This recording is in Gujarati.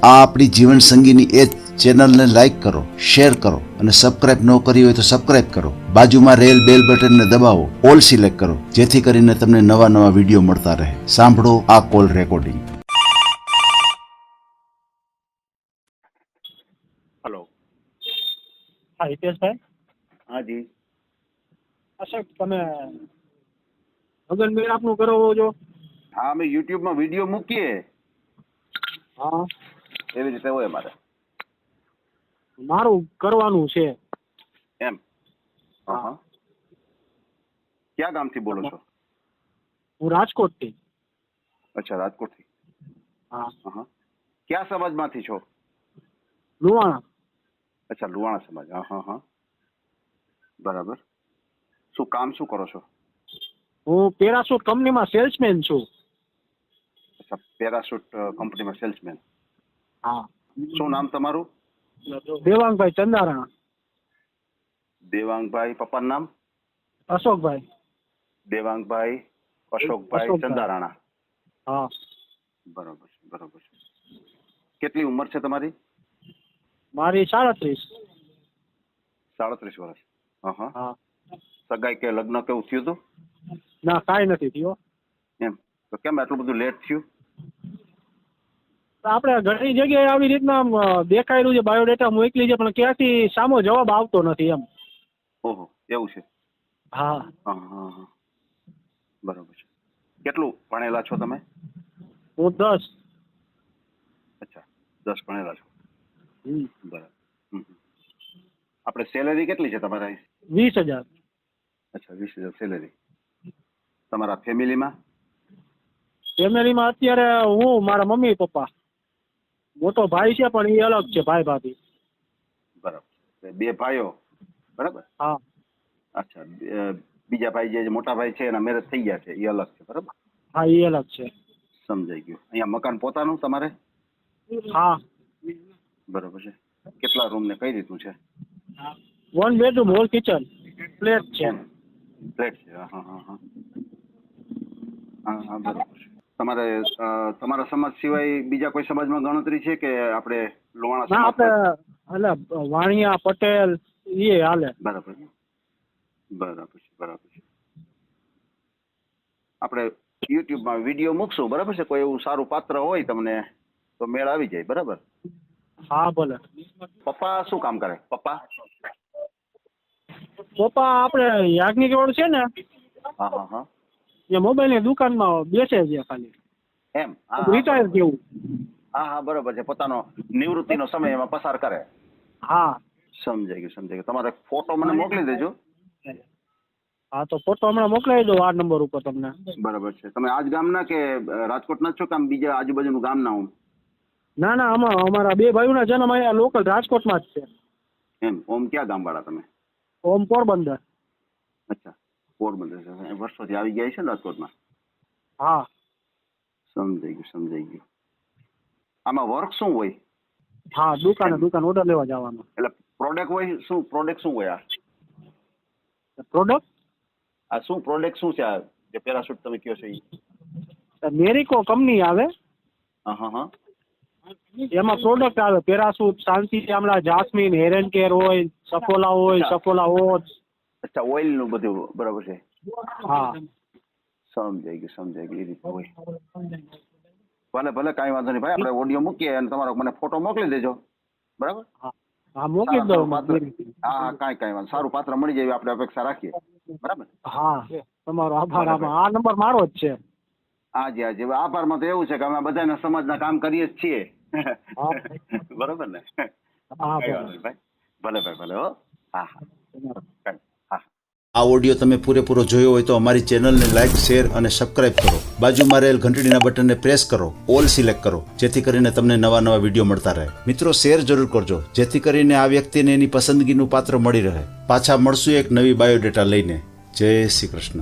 આ આપણી જીવન સંગીની એ ચેનલને લાઈક કરો, શેર કરો અને સબસ્ક્રાઇબ ન કરી હોય તો સબસ્ક્રાઇબ કરો. બાજુમાં રહેલ બેલ બટનને દબાવો, ઓલ સિલેક્ટ કરો, જેથી કરીને તમને નવા નવા વિડીયો મળતા રહે. સાંભળો આ કોલ રેકોર્ડિંગ. हेलो. हाँ हितेशભાઈ. हाँ जी. સાહેબ તમે લગ્ન મેળ આપનું કરાવો છો? હા, અમે YouTube માં વિડીયો મૂકીએ હા, એવી રીતે હોય મારે. મારું કરવાનું છે. એમ? હા. ક્યાં ગામથી બોલો છો? હું રાજકોટથી. અચ્છા, રાજકોટથી. હા. હા. ક્યાં સમાજમાંથી છો? લુવાણા. અચ્છા, લુહાણા સમાજ. હા. બરાબર. શું કામ શું કરો છો? હું પેરાસૂટ કંપનીમાં સેલ્સમેન છું. અચ્છા, પેરાશૂટ કંપનીમાં સેલ્સમેન. હા. શું નામ તમારું? દેવાંગભાઈ ચંદારાણા. દેવાંગભાઈ. પપ્પાનું નામ? અશોકભાઈ. દેવાંગભાઈ અશોકભાઈ ચંદારાણા. હા. બરાબર છે. કેટલી ઉંમર છે તમારી? મારી 37. 37 વર્ષ. હા. સગાઈ કે લગ્ન કેવું થયું હતું? ના, કાંઈ નથી થયો. એમ? તો કેમ આટલું બધું લેટ થયું? આપણે ઘણી જગ્યાએ આવી રીતના આમ દેખાયેલું છે, બાયોડેટા મોકલી છે, પણ ક્યાંથી સામો જવાબ આવતો નથી એમ. ઓહો, એવું છે. હા. હા. બરાબર છે. કેટલું ભણેલા છો તમે? હું 10. અચ્છા, 10 ભણેલા છો. હમ. બરાબર. આપણે સેલેરી કેટલી છે તમારા? 20,000. અચ્છા, 20,000 સેલેરી. તમારા ફેમિલીમાં? ફેમિલીમાં અત્યારે હું, મારા મમ્મી પપ્પા, મોટો ભાઈ છે પણ એ અલગ છે, ભાઈ ભાભી. બરાબર. 2 ભાઈઓ. બરાબર. હા. અચ્છા, બીજા ભાઈ જે મોટા ભાઈ છે એના મેરેજ થઈ ગયા છે, એ અલગ છે. બરાબર. હા, એ અલગ છે. સમજાઈ ગયું. અહીંયા મકાન પોતાનું તમારે? હા. બરાબર છે. કેટલા રૂમ ને કઈ રીતનું છે? 1 બેડરૂમ, હોલ કિચન, ફ્લેટ છે. એમ, ફ્લેટ છે. હા, બરાબર છે. તમારે તમારા સમાજ સિવાય બીજા કોઈ સમાજમાં ગણતરી છે કે આપણે લોહાણા ના, સમાજ? આપણે એટલે વાણિયા પટેલ એ હાલે. બરાબર છે. આપણે યુટ્યુબમાં વિડીયો મૂકશું. બરાબર છે. કોઈ એવું સારું પાત્ર હોય તમને તો મેળ આવી જાય. બરાબર. હા, બોલે. પપ્પા શું કામ કરે? પપ્પા આપણે યાજ્ઞિક રોડ છે ને, હા. એ મોબાઈલની દુકાનમાં બેસે છે ખાલી. એમ? રિટાયર જેવું. હા, બરાબર છે. પોતાનો નિવૃત્તિનો સમય એમાં પસાર કરે. હા. સમજાઈ ગયું. તમારે ફોટો મને મોકલી દેજો. હા, તો ફોટો હમણાં મોકલાવી દો આ નંબર ઉપર તમને. બરાબર છે. તમે આજ ગામના કે રાજકોટના જ છો કે આમ બીજા આજુબાજુનું ગામ ના હું? ના, અમારા 2 ભાઈઓના જન્મ અહીંયા લોકલ રાજકોટમાં જ છે. એમ? ઓમ ક્યાં ગામ વાળા તમે? ઓમ પોરબંદર. અચ્છા, પોરબંદર છે. વર્ષોથી આવી ગયા છે ને રાજકોટમાં? હા. સમજાઈ ગયું. આમાં વર્ક શું હોય? હા, દુકાન ઓર્ડર લેવા જવાનો. એટલે પ્રોડક્ટ શું હોય? પ્રોડક્ટ આ શું પ્રોડક્ટ શું છે? આ જે પેરાશૂટ તમે કહો છો એ? મેરિકો કંપની આવે. હા. એમાં પ્રોડક્ટ આવે પેરાસૂટ, શાંતિ ચામડા, જાસ્મીન, હેરન કેર હોય, સફોલા હોય, સફોલા ઓટ. અચ્છા, ઓઇલ નું બધું. બરાબર છે. હા. સમજાઈ ગયું. એ રીતે હોય. ભલે કાંઈ વાંધો નહીં ભાઈ. આપણે ઓડિયો મૂકીએ અને તમારો મને ફોટો મોકલી દેજો. બરાબર. હા, મોકલી દો. હા, કાંઈ વાંધો. સારું પાત્ર મળી જાય એવી આપણે અપેક્ષા રાખીએ. બરાબર. હા, તમારો આભાર. આ નંબર મારો જ છે. હાજી. આભારમાં તો એવું છે કે અમે બધાના સમાજના કામ કરીએ જ છીએ. બરોબર ને? હા, ભાઈ. ભલે હો. હા. આ ઓડિયો તમે પૂરેપૂરો જોયો હોય તો અમારી ચેનલને લાઈક, શેર અને સબસ્ક્રાઇબ કરો. બાજુમાં રહેલ ઘંટડીના બટનને પ્રેસ કરો, ઓલ સિલેક્ટ કરો, જેથી કરીને તમને નવા વિડીયો મળતા રહે. મિત્રો, શેર જરૂર કરજો, જેથી કરીને આ વ્યક્તિને એની પસંદગીનું પાત્ર મળી રહે. પાછા મળશું એક નવી બાયોડેટા લઈને. જય શ્રી કૃષ્ણ.